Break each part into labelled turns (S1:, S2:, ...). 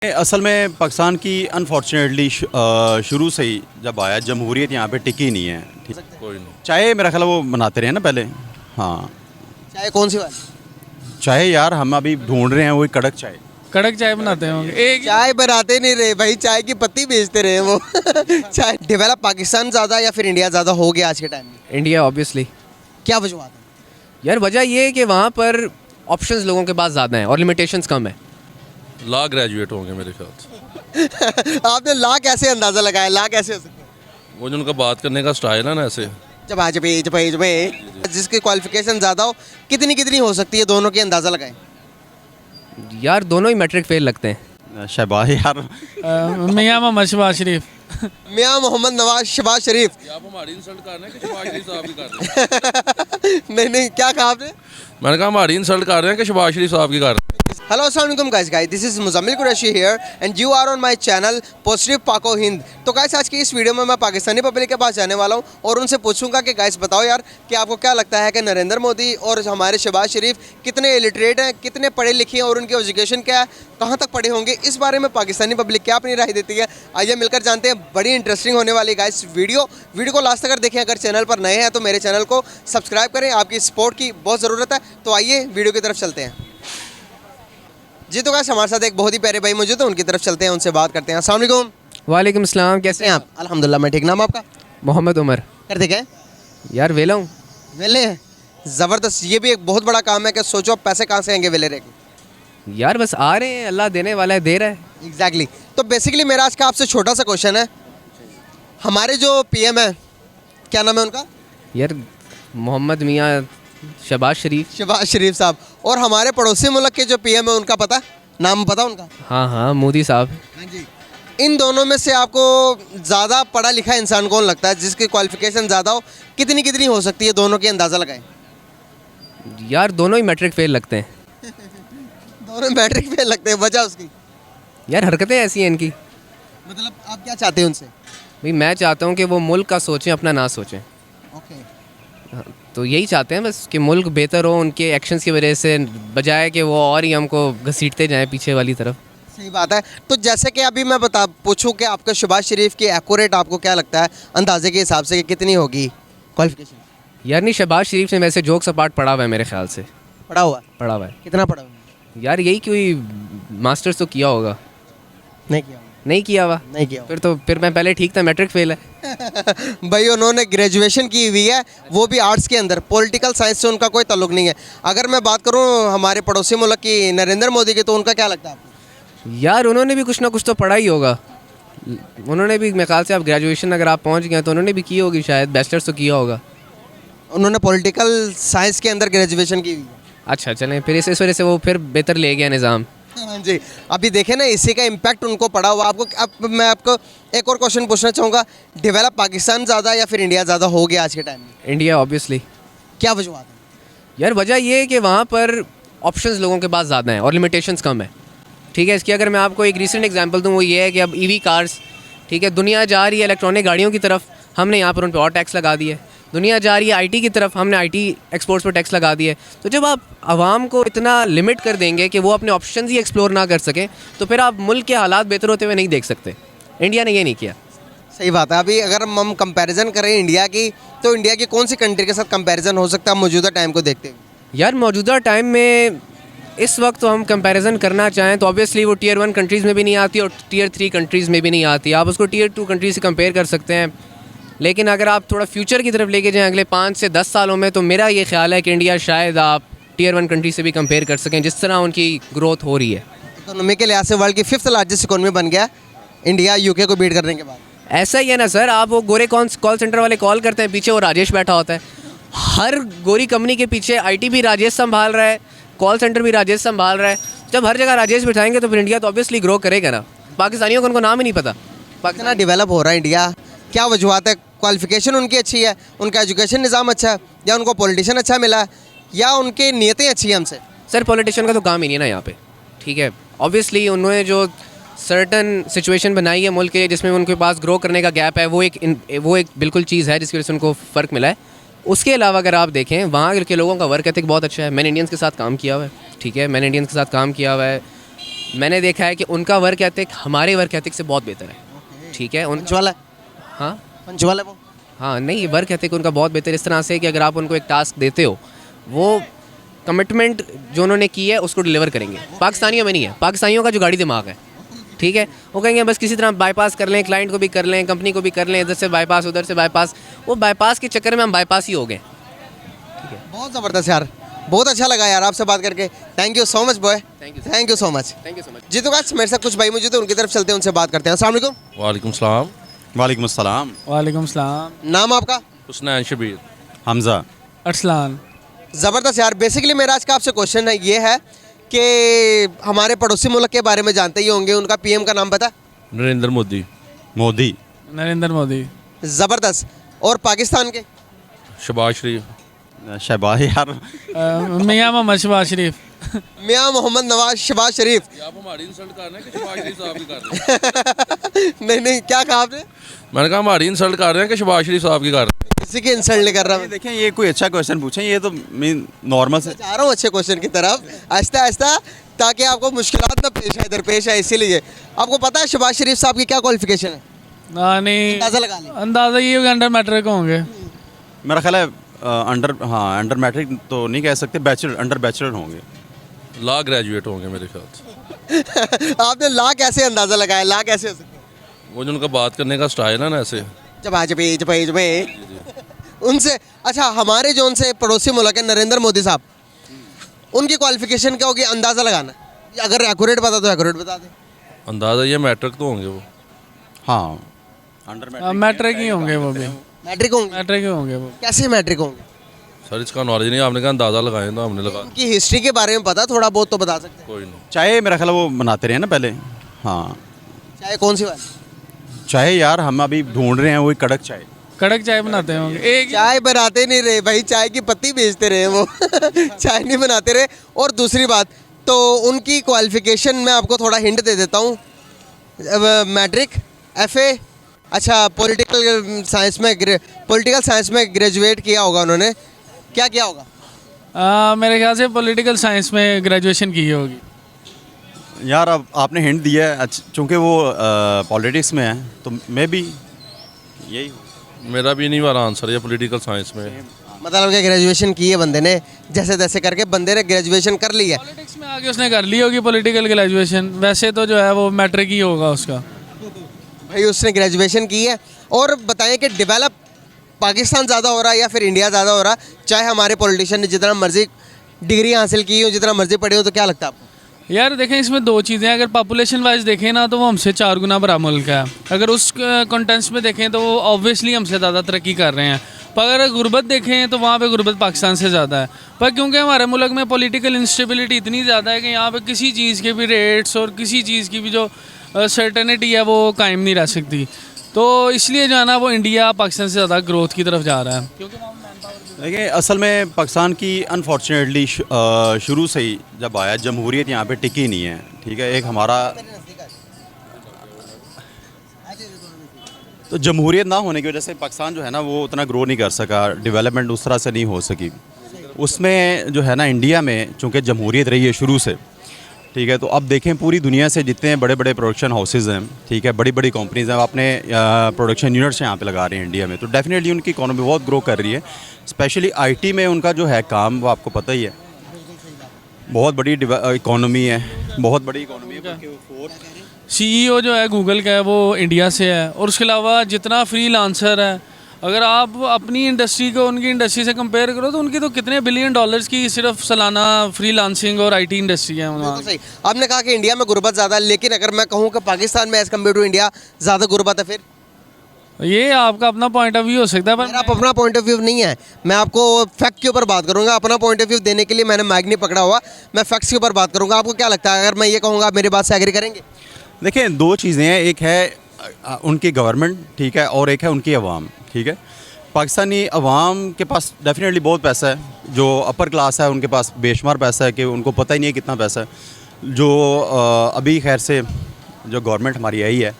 S1: असल में पाकिस्तान की अनफॉर्चुनेटली शुरू से ही जब आया जमहूरियत यहाँ पे टिकी नहीं है। ठीक,
S2: कोई नहीं।
S1: चाय मेरा ख्याल है वो बनाते रहे ना पहले। हाँ,
S3: चाय कौन सी वाली?
S1: चाय यार हम अभी ढूंढ रहे हैं वही कड़क चाय।
S4: कड़क चाय बनाते होंगे एक
S3: चाय बनाते नहीं रहे भाई, चाय की पत्ती बेचते रहे वो। चाय डेवलप पाकिस्तान ज़्यादा या फिर इंडिया ज़्यादा हो गया आज के टाइम में?
S5: India obviously.
S3: क्या वजूहत है?
S5: यार वजह ये है कि वहाँ पर ऑप्शंस लोगों के पास ज़्यादा हैं और लिमिटेशंस कम है।
S2: ला ग्रेजुएट होंगे मेरे ख्याल से।
S3: आपने ला कैसे अंदाज़ा लगाया? ला कैसे हो सकता है?
S2: वो जो उनका बात करने का स्टाइल है ना ऐसे।
S3: जब जिसकी क्वालिफिकेशन ज़्यादा हो कितनी कितनी हो सकती है, दोनों की अंदाज़ा लगाएं।
S5: यार दोनों ही मैट्रिक फेल लगते हैं।
S1: शहबाज यार
S4: मियाँ मोहम्मद शहबाज शरीफ।
S3: मियाँ मोहम्मद नवाज शहबाज शरीफ।
S2: आप हमारी इंसल्ट कर रहे हैं कि शहबाज शरीफ साहब की कर रहे हैं?
S3: नहीं, क्या कहा आपने?
S2: मैंने कहा हमारी इंसल्ट कर रहे हैं कि शहबाज शरीफ साहब की कर रहे हैं?
S3: हेलो अस्सलाम वालेकुम guys, this is Muzammil Qureshi here and you are on my channel positive पाको हिंद। तो गाइस आज की इस वीडियो में मैं पाकिस्तानी पब्लिक के पास जाने वाला हूं और उनसे पूछूंगा कि गाइस बताओ यार कि आपको क्या लगता है कि नरेंद्र मोदी और हमारे शहबाज शरीफ कितने इलिटरेट हैं, कितने पढ़े लिखे हैं और उनकी एजुकेशन क्या है, कहाँ तक पढ़े होंगे, इस बारे में पाकिस्तानी पब्लिक क्या अपनी राय देती है। आइए मिलकर जानते हैं। बड़ी इंटरेस्टिंग होने वाली गाइस वीडियो को लास्ट तक देखें। अगर चैनल पर नए हैं तो मेरे चैनल को सब्सक्राइब करें, आपकी सपोर्ट की बहुत ज़रूरत है। तो आइए वीडियो की तरफ चलते हैं। जी तो गाइस हमारे साथ एक बहुत ही प्यारे भाई मौजूद है, उनकी तरफ चलते हैं, उनसे बात करते हैं। अस्सलाम वालेकुम।
S5: वालेकुम अस्सलाम, कैसे
S3: हैं आप? अल्हम्दुलिल्लाह मैं ठीक। नाम आपका?
S5: मोहम्मद उमर।
S3: करते क्या है?
S5: यार वेला हूँ।
S3: वेले हैं? ज़बरदस्त। ये भी एक बहुत बड़ा काम है कि सोचो पैसे कहाँ से आएंगे वेले रह के।
S5: यार बस आ रहे हैं, अल्लाह देने वाला है, दे रहा है।
S3: एग्जैक्टली। तो बेसिकली मेरा आज का आपसे छोटा सा क्वेश्चन है, हमारे जो पीएम है क्या नाम है उनका?
S5: यार मोहम्मद मियाँ शहबाज शरीफ।
S3: शहबाज शरीफ साहब। और हमारे पड़ोसी मुल्क के जो पीएम है उनका पता, नाम पता उनका?
S5: हाँ मोदी साहब।
S3: हाँ जी। इन दोनों में से आपको ज़्यादा पढ़ा लिखा इंसान कौन लगता है, जिसकी क्वालिफिकेशन ज़्यादा हो, कितनी कितनी हो सकती है, दोनों की अंदाज़ा लगाएं।
S5: यार दोनों ही मैट्रिक फेल लगते हैं।
S3: दोनों मैट्रिक फेल लगते हैं, वजह उसकी?
S5: यार हरकतें ऐसी हैं इनकी।
S3: मतलब आप क्या चाहते हैं उनसे?
S5: भाई मैं चाहता हूँ कि वो मुल्क का सोचें, अपना ना सोचें।
S3: ओके।
S5: तो यही चाहते हैं बस कि मुल्क बेहतर हो उनके एक्शंस की वजह से, बजाय कि वो और ही हमको घसीटते जाएं पीछे वाली तरफ।
S3: सही बात है। तो जैसे कि अभी मैं पूछूं कि आपका शहबाज शरीफ की एक्यूरेट आपको क्या लगता है अंदाजे के हिसाब से कि कितनी होगी क्वालिफिकेशन?
S5: यार नहीं, शहबाज शरीफ ने वैसे जोक्स अपार्ट पढ़ा हुआ है मेरे ख्याल से।
S3: पढ़ा हुआ?
S5: पढ़ा हुआ है।
S3: कितना पढ़ा हुआ?
S5: यार यही कोई मास्टर्स तो किया होगा।
S3: नहीं किया।
S5: नहीं किया हुआ?
S3: नहीं किया।
S5: फिर मैं पहले ठीक था, मैट्रिक फेल है।
S3: भाई उन्होंने ग्रेजुएशन की हुई है, वो भी आर्ट्स के अंदर, पॉलिटिकल साइंस से उनका कोई ताल्लुक नहीं है। अगर मैं बात करूं हमारे पड़ोसी मुल्क की नरेंद्र मोदी की, तो उनका क्या लगता है आपको?
S5: यार उन्होंने भी कुछ ना कुछ तो पढ़ा ही होगा। उन्होंने भी मेरे ख्याल से आप ग्रेजुएशन अगर आप पहुंच गए तो उन्होंने भी की होगी, शायद बैचलर्स तो किया होगा।
S3: उन्होंने पॉलिटिकल साइंस के अंदर ग्रेजुएशन की हुई है।
S5: अच्छा चलें, फिर इस वजह से वो फिर बेहतर ले गया निज़ाम।
S3: हाँ जी। अभी देखें ना, इसी का इम्पैक्ट उनको पड़ा हुआ। आपको अब मैं आपको एक और क्वेश्चन पूछना चाहूँगा, डेवलप पाकिस्तान ज़्यादा या फिर इंडिया ज़्यादा हो गया आज के टाइम में?
S5: India obviously.
S3: क्या वजूहत है?
S5: यार वजह ये है कि वहाँ पर ऑप्शंस लोगों के पास ज़्यादा हैं और लिमिटेशंस कम है। ठीक है, इसकी अगर मैं आपको एक रीसेंट एग्जांपल दूँ, वो ये है कि अब ईवी कार्स, ठीक है, दुनिया जा रही है इलेक्ट्रॉनिक गाड़ियों की तरफ, हमने यहाँ पर उन पर और टैक्स लगा दिया है। दुनिया जा रही है आईटी की तरफ, हमने आईटी एक्सपोर्ट्स पर टैक्स लगा दिया है। तो जब आप आवाम को इतना लिमिट कर देंगे कि वो अपने ऑप्शंस ही एक्सप्लोर ना कर सकें, तो फिर आप मुल्क के हालात बेहतर होते हुए नहीं देख सकते। इंडिया ने ये नहीं किया।
S3: सही बात है। अभी अगर हम कंपैरिजन करें इंडिया की, तो इंडिया की कौन सी कंट्री के साथ कंपैरिजन हो सकता है मौजूदा टाइम को देखते हुए?
S5: यार मौजूदा टाइम में इस वक्त तो हम कंपैरिजन करना चाहें तो ऑब्वियसली वो टियर 1 कंट्रीज़ में भी नहीं आती और टियर 3 कंट्रीज़ में भी नहीं आती। आप उसको टियर 2 कंट्रीज से कंपेयर कर सकते हैं। लेकिन अगर आप थोड़ा फ्यूचर की तरफ लेके जाएं अगले 5 से 10 सालों में, तो मेरा ये ख्याल है कि इंडिया शायद आप टियर 1 कंट्री से भी कंपेयर कर सकें, जिस तरह उनकी ग्रोथ हो रही है।
S3: इकोनॉमी के लिहाज से वर्ल्ड की 5th लार्जेस्ट इकोनॉमी बन गया इंडिया, यूके को बीट करने के बाद।
S5: ऐसा ही है ना सर, आप वो गोरे कॉल सेंटर वाले कॉल करते हैं, पीछे वो राजेश बैठा होता है। हर गोरी कंपनी के पीछे आईटी भी राजेश संभाल रहा है, कॉल सेंटर भी राजेश संभाल रहा है। जब हर जगह राजेश बिठाएंगे तो फिर इंडिया तो ऑब्वियसली ग्रो करेगा ना। पाकिस्तानियों को उनको नाम ही नहीं पता।
S3: कितना डेवलप हो रहा है इंडिया, क्या वजूहत है? क्वालिफिकेशन उनकी अच्छी है, उनका एजुकेशन निज़ाम अच्छा है, या उनको पॉलिटिशियन अच्छा मिला है, या उनकी नीयतें अच्छी हैं हमसे?
S5: सर पॉलिटिशियन का तो काम ही नहीं है ना यहाँ पे। ठीक है, ऑब्वियसली उन्होंने जो सर्टन सिचुएशन बनाई है मुल्क के जिसमें उनके पास ग्रो करने का गैप है, वो एक बिल्कुल चीज़ है जिसकी वजह से उनको फ़र्क मिला है। उसके अलावा अगर आप देखें वहाँ के लोगों का वर्क एथिक बहुत अच्छा है। मैंने इंडियंस के साथ काम किया हुआ है, ठीक है, मैंने इंडियंस के साथ काम किया हुआ है। मैंने देखा है कि उनका वर्क एथिक हमारे वर्क एथिक से बहुत बेहतर है। ठीक है, उन
S3: पंचवाल है,
S5: हाँ
S3: पंचवाल है वो।
S5: हाँ नहीं, वर्क एथिक उनका बहुत बेहतर इस तरह से कि अगर आप उनको एक टास्क देते हो, वो कमिटमेंट जो उन्होंने की है उसको डिलीवर करेंगे। पाकिस्तानियों में नहीं है, पाकिस्तानियों का जो गाड़ी दिमाग है, ठीक है, वो कहेंगे बस किसी तरह बाईपास कर लें, क्लाइंट को भी कर लें, कंपनी को भी कर लें, इधर से बाईपास उधर से बाईपास। वो बाईपास के चक्कर में हम बाईपास ही हो गए।
S3: बहुत ज़बरदस्त यार, बहुत अच्छा लगा यार आपसे बात करके। Thank you so much boy,
S5: Thank you,
S3: thank you so much.
S5: Thank you so much.
S3: जी तो गाइस मेरे साथ कुछ भाई मौजूद है, उनकी तरफ चलते हैं, उनसे बात करते हैं। अस्सलाम वालेकुम।
S2: वालेकुम सलाम।
S1: वालेकुम अस्सलाम।
S4: वालेकुम सलाम।
S3: नाम आपका?
S2: हुस्नैन शबीर।
S1: हमजा।
S4: अरसलान।
S3: ज़बरदस्त यार। बेसिकली मेरा आज का आपसे क्वेश्चन है ये है कि हमारे पड़ोसी मुल्क के बारे में जानते ही होंगे, उनका पीएम का नाम पता?
S2: नरेंद्र मोदी।
S1: मोदी।
S4: नरेंद्र मोदी।
S3: ज़बरदस्त। और पाकिस्तान के?
S2: शहबाज शरीफ।
S1: शहबाज यार।
S4: मियाँ मोहम्मद शहबाज शरीफ।
S3: मियाँ मोहम्मद नवाज शहबाज शरीफ।
S2: आप हमारी इंसल्ट कर रहे हैं कि शहबाज शरीफ साहब की कर रहे हैं?
S3: नहीं नहीं, क्या कहा आपने?
S2: मैंने कहा हमारी इंसल्ट कर रहे हैं कि शहबाज शरीफ साहब की कर रहे हैं?
S3: किसी की इंसल्ट नहीं कर रहा मैं।
S1: देखें ये कोई अच्छा क्वेश्चन पूछें, ये तो मीन नॉर्मल से।
S3: जा रहा हूँ अच्छे क्वेश्चन की तरफ, आहिस्ता आहिस्ता, ताकि आपको मुश्किलात ना पेश आए। इसीलिए आपको पता है शहबाज शरीफ साहब की क्या क्वालिफिकेशन है?
S4: नहीं,
S3: अंदाजा लगा लें।
S4: अंदाज़ा ये होगा अंडर मैट्रिक होंगे।
S1: मेरा ख्याल है अंडर मैट्रिक तो नहीं कह सकते, अंडर बैचलर होंगे।
S2: लॉ ग्रेजुएट होंगे मेरे ख्याल से।
S3: आपने ला कैसे अंदाजा लगाया? ला कैसे हो सकता है?
S2: वो जो उनका बात करने का स्टाइल है ना ऐसे।
S3: जब उनसे अच्छा, हमारे जो उनसे पड़ोसी मुल्क है नरेंद्र मोदी साहब, उनकी क्वालिफिकेशन क्या होगी? अंदाजा लगाना, अगर एक्यूरेट बता तो एक्यूरेट बता दें।
S2: अंदाज़ा ये मैट्रिक तो होंगे वो।
S1: हाँ, अंडर
S4: मैट्रिक ही होंगे वो भी।
S3: मैट्रिक होंगे?
S4: मैट्रिक ही होंगे वो।
S3: कैसे मैट्रिक होंगे?
S2: सर इसका नॉलेज नहीं, आपने कहा अंदाज़ा लगाएं तो हमने लगा।
S3: उनकी हिस्ट्री के बारे में पता थोड़ा बहुत तो बता सकते हैं।
S2: कोई नहीं।
S1: चाय मेरा ख्याल है वो बनाते रहे ना पहले। हाँ,
S3: चाहे कौन सी बात?
S1: चाय यार हम अभी ढूंढ रहे हैं वही कड़क चाय।
S4: कड़क चाय बनाते होंगे। एक
S3: चाय बनाते नहीं रहे भाई, चाय की पत्ती बेचते रहे वो। चाय नहीं बनाते रहे। और दूसरी बात तो उनकी क्वालिफिकेशन मैं आपको थोड़ा हिंट दे देता हूँ। मैट्रिक, एफए, अच्छा पॉलिटिकल साइंस में ग्रेजुएट किया होगा उन्होंने। क्या किया होगा?
S4: मेरे ख्याल से पॉलिटिकल साइंस में ग्रेजुएशन की होगी।
S1: यार अब आपने हिंट दिया है, चूँकि वो पॉलिटिक्स में है तो मैं भी यही हूँ।
S2: मेरा भी नहीं वाला आंसर है पॉलिटिकल साइंस में।
S3: मतलब कि ग्रेजुएशन की है बंदे ने, जैसे तैसे करके बंदे ने ग्रेजुएशन कर ली है।
S4: पॉलिटिक्स में आगे उसने कर ली होगी पॉलिटिकल ग्रेजुएशन। वैसे तो जो है वो मैट्रिक ही होगा उसका।
S3: भाई उसने ग्रेजुएशन की है। और बताएं कि डेवलप पाकिस्तान ज़्यादा हो रहा है या फिर इंडिया ज़्यादा हो रहा है? चाहे हमारे पॉलिटिशियन ने जितना मर्जी डिग्री हासिल की हो, जितना मर्जी पढ़े हो, तो क्या लगता है आपको?
S4: यार देखें, इसमें दो चीज़ें हैं। अगर पॉपुलेशन वाइज देखें ना तो वो हमसे 4 गुना बड़ा मुल्क है। अगर उस कॉन्टेंस में देखें तो वो ऑब्वियसली हमसे ज़्यादा तरक्की कर रहे हैं। पर अगर गुर्बत देखें तो वहाँ पे गुर्बत पाकिस्तान से ज़्यादा है। पर क्योंकि हमारे मुल्क में पॉलिटिकल इंस्टेबिलिटी इतनी ज़्यादा है कि यहाँ पे किसी चीज़ के भी रेट्स और किसी चीज़ की भी जो सर्टेनिटी है वो कायम नहीं रह सकती। तो इसलिए जो है ना वो इंडिया पाकिस्तान से ज़्यादा ग्रोथ की तरफ जा रहा है। क्योंकि
S1: देखिए असल में पाकिस्तान की अनफॉर्चुनेटली शुरू से ही जब आया जमहूरियत यहाँ पे टिकी नहीं है। ठीक है, एक हमारा तो जमहूरियत ना होने की वजह से पाकिस्तान जो है ना वो उतना ग्रो नहीं कर सका, डेवलपमेंट उस तरह से नहीं हो सकी। उसमें जो है ना इंडिया में चूँकि जमहूरियत रही है शुरू से, ठीक है, तो अब देखें पूरी दुनिया से जितने बड़े बड़े प्रोडक्शन हाउसेज हैं, ठीक है, बड़ी बड़ी कंपनीज़ हैं, अपने प्रोडक्शन यूनिट्स यहाँ पे लगा रहे हैं इंडिया में, तो डेफिनेटली उनकी इकोनॉमी बहुत ग्रो कर रही है। स्पेशली आईटी में उनका जो है काम वो आपको पता ही है, बहुत बड़ी इकोनॉमी है, बहुत बड़ी इकोनॉमी है।
S4: CEO जो है गूगल का है वो इंडिया से है। और उसके अलावा जितना फ्रीलांसर है, अगर आप अपनी इंडस्ट्री को उनकी इंडस्ट्री से कंपेयर करो तो उनकी तो कितने बिलियन डॉलर्स की सिर्फ सालाना फ्रीलांसिंग और IT इंडस्ट्री है वहाँ।
S3: तो सही आपने कहा कि इंडिया में गुर्बत ज़्यादा है, लेकिन अगर मैं कहूँ कि पाकिस्तान में एज़ कम्पेयर टू इंडिया ज़्यादा गुर्बत है, फिर
S4: ये आपका अपना पॉइंट ऑफ व्यू हो सकता है। पर
S3: मेरा अपना पॉइंट ऑफ व्यू नहीं है, मैं आपको फैक्ट के ऊपर बात करूंगा। अपना पॉइंट ऑफ व्यू देने के लिए मैंने माइक नहीं पकड़ा हुआ, मैं फैक्ट्स के ऊपर बात करूंगा। आपको क्या लगता है अगर मैं ये कहूँगा, आप मेरी बात से एग्री करेंगे?
S1: देखिए दो चीज़ें हैं, एक है उनकी गवर्नमेंट, ठीक है, और एक है उनकी आवाम। ठीक है, पाकिस्तानी अवाम के पास डेफिनेटली बहुत पैसा है, जो अपर क्लास है उनके पास बेशुमार पैसा है कि उनको पता ही नहीं है कितना पैसा है। जो अभी खैर से जो गवर्नमेंट हमारी आई है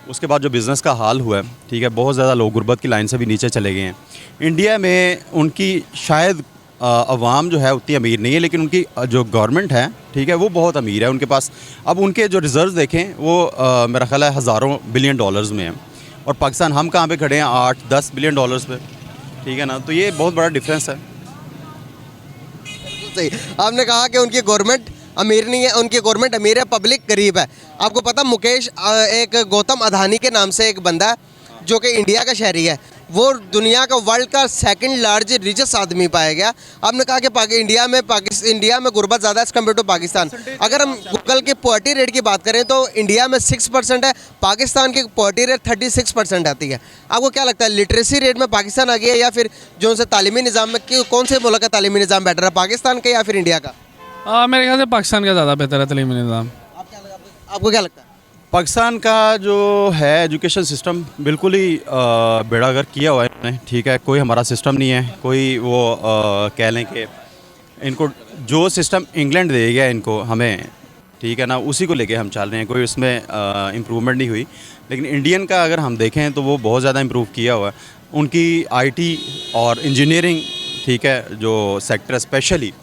S1: उसके बाद जो बिज़नेस का हाल हुआ है, ठीक है, बहुत ज़्यादा लोग गुर्बत की लाइन से भी नीचे चले गए हैं। इंडिया में उनकी शायद अवाम जो है उतनी अमीर नहीं है, लेकिन उनकी जो गवर्नमेंट है, ठीक है, वो बहुत अमीर है उनके पास। अब उनके जो रिज़र्व देखें वो मेरा ख्याल है हज़ारों बिलियन डॉलर्स में है, और पाकिस्तान हम कहाँ पे खड़े हैं 8-10 बिलियन डॉलर्स पे, ठीक है ना। तो ये बहुत बड़ा डिफरेंस है।
S3: सही, आपने कहा कि उनकी गवर्नमेंट अमीर नहीं है, उनकी गवर्नमेंट अमीर है, पब्लिक गरीब है। आपको पता मुकेश एक गौतम अदानी के नाम से एक बंदा है जो कि इंडिया का शहरी है, वो दुनिया का वर्ल्ड का सेकंड लार्जेस्ट रिचेस्ट आदमी पाया गया। आपने कहा कि इंडिया में गुर्बत ज़्यादा एज़ कम्पेयर टू पाकिस्तान। अगर हम गूगल के पॉवर्टी रेट की बात करें तो इंडिया में 6% है, पाकिस्तान की पॉवर्टी रेट 36% आती है। आपको क्या लगता है लिटरेसी रेट में पाकिस्तान आ गया, या फिर जो उनसे तालीमी निज़ाम में कौन से मुल्क का तालीमी निज़ाम बेटर है, पाकिस्तान का या फिर इंडिया का?
S4: मेरे ख्याल से पाकिस्तान का ज़्यादा बेहतर है तलीमी निज़ाम।
S3: आपको क्या लगता है?
S1: पाकिस्तान का जो है एजुकेशन सिस्टम बिल्कुल ही बेड़ागर किया हुआ है इन्होंने, ठीक है। कोई हमारा सिस्टम नहीं है, कोई वो कह लें कि इनको जो सिस्टम इंग्लैंड दे गया इनको हमें, ठीक है ना, उसी को लेके हम चल रहे हैं। कोई उसमें इम्प्रूवमेंट नहीं हुई। लेकिन इंडियन का अगर हम देखें तो वो बहुत ज़्यादा इम्प्रूव किया हुआ है। उनकी आईटी और इंजीनियरिंग, ठीक है, जो सेक्टर स्पेशली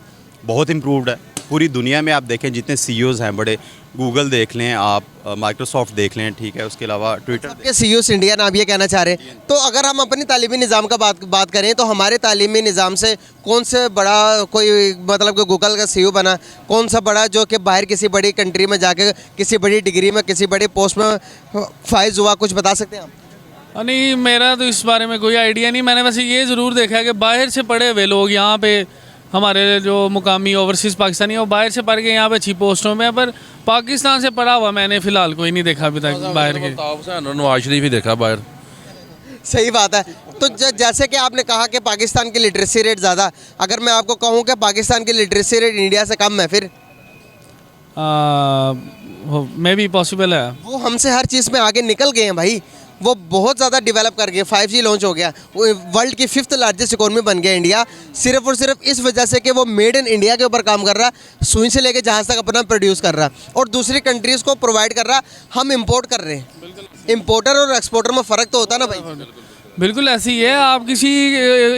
S1: बहुत इम्प्रूव्ड है। पूरी दुनिया में आप देखें जितने CEOs हैं बड़े, गूगल देख लें आप, माइक्रोसॉफ्ट देख लें, ठीक है, उसके अलावा ट्विटर
S3: के CEOs इंडियन, आप ये कहना चाह रहे हैं। तो अगर हम अपनी तालीमी निज़ाम का बात करें तो हमारे तालीमी निज़ाम से कौन से बड़ा कोई मतलब कि गूगल का CEO बना, कौन सा बड़ा जो कि बाहर किसी बड़ी कंट्री में जाके किसी बड़ी डिग्री में किसी बड़ी पोस्ट में फाइज हुआ, कुछ बता सकते हैं आप?
S4: नहीं, मेरा तो इस बारे में कोई आइडिया नहीं। मैंने वैसे ये ज़रूर देखा है कि बाहर से पढ़े हुए लोग यहाँ पे, हमारे जो मुकामी ओवरसीज़ पाकिस्तानी है, वो बाहर से पढ़ के यहाँ पे अच्छी पोस्टों में है, पर पाकिस्तान से पढ़ा हुआ मैंने फ़िलहाल कोई नहीं देखा अभी तक बाहर के।
S2: नवाज शरीफ ही देखा बाहर।
S3: सही बात है। तो जैसे कि आपने कहा कि पाकिस्तान की लिटरेसी रेट ज़्यादा, अगर मैं आपको कहूँ कि पाकिस्तान की लिटरेसी रेट इंडिया से कम है, फिर
S4: मे बी पॉसिबल है।
S3: वो हमसे हर चीज़ में आगे निकल गए हैं भाई, वो बहुत ज़्यादा डेवलप कर गए। 5G लॉन्च हो गया, वर्ल्ड की 5th लार्जेस्ट इकोनॉमी बन गया इंडिया, सिर्फ और सिर्फ इस वजह से कि वो मेड इन इंडिया के ऊपर काम कर रहा, सुई से लेके जहाज़ तक अपना प्रोड्यूस कर रहा और दूसरी कंट्रीज़ को प्रोवाइड कर रहा। हम इंपोर्ट कर रहे हैं। इंपोर्टर और एक्सपोर्टर में फ़र्क तो होता है ना भाई।
S4: बिल्कुल ऐसी ही है। आप किसी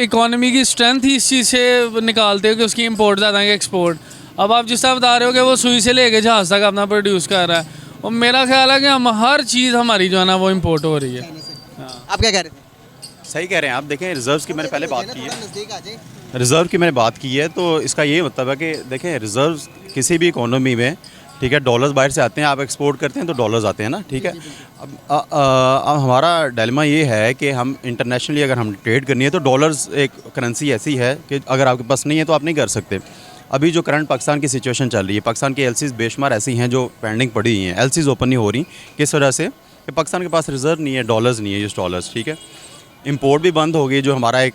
S4: इकोनॉमी की स्ट्रेंथ ही इस चीज़ से निकालते हो कि उसकी इंपोर्ट ज़्यादा है कि एक्सपोर्ट। अब आप जिस तरह बता रहे हो कि वो सुई से लेके जहाज़ तक अपना प्रोड्यूस कर रहा है, और मेरा ख्याल है कि हम हर चीज़ हमारी जो है ना वो इंपोर्ट हो रही है।
S3: आप क्या कह रहे थे?
S1: सही कह रहे हैं आप। देखें रिज़र्व्स की मैंने पहले बात की है, रिज़र्व की मैंने बात की है, तो इसका ये मतलब है कि देखें रिज़र्व्स किसी भी इकोनॉमी में, ठीक है, डॉलर्स बाहर से आते हैं, आप एक्सपोर्ट करते हैं तो डॉलर्स आते हैं ना, ठीक है। अब हमारा डायलेमा ये है कि हम इंटरनेशनली अगर हम ट्रेड करनी है तो डॉलर्स एक करेंसी ऐसी है कि अगर आपके पास नहीं है तो आप नहीं कर सकते। अभी जो करंट पाकिस्तान की सिचुएशन चल रही है, पाकिस्तान की LCs बेशुमार ऐसी हैं जो पेंडिंग पड़ी हुई हैं, LCs ओपन नहीं हो रही। किस वजह से? कि पाकिस्तान के पास रिज़र्व नहीं है, डॉलर्स नहीं है, यूएस डॉलर्स, ठीक है। इंपोर्ट भी बंद हो गई, जो हमारा एक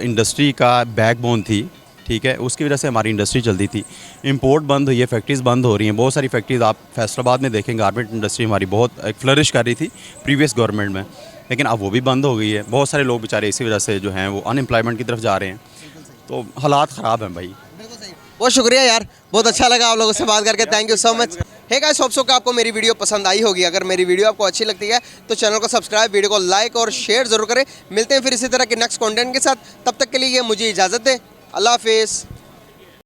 S1: इंडस्ट्री का बैकबोन थी, ठीक है, उसकी वजह से हमारी इंडस्ट्री चलती थी। इंपोर्ट बंद हुई है, फैक्ट्रीज़ बंद हो रही हैं। बहुत सारी फैक्ट्रीज़ आप फैसलाबाद में देखें, गारमेंट इंडस्ट्री हमारी बहुत एक फ्लरिश कर रही थी प्रीवियस गवर्नमेंट में, लेकिन अब वो भी बंद हो गई है। बहुत सारे लोग बेचारे इसी वजह से जो हैं वो अनएम्प्लॉयमेंट की तरफ जा रहे हैं, तो हालात ख़राब हैं भाई।
S3: बहुत शुक्रिया यार, बहुत अच्छा लगा आप लोगों से बात करके। Thank you so much. Hey guys, hope so कि आपको मेरी वीडियो पसंद आई होगी। अगर मेरी वीडियो आपको अच्छी लगती है तो चैनल को सब्सक्राइब, वीडियो को लाइक और शेयर ज़रूर करें। मिलते हैं फिर इसी तरह के नेक्स्ट कंटेंट के साथ। तब तक के लिए मुझे इजाज़त दें। अल्लाह हाफिज़।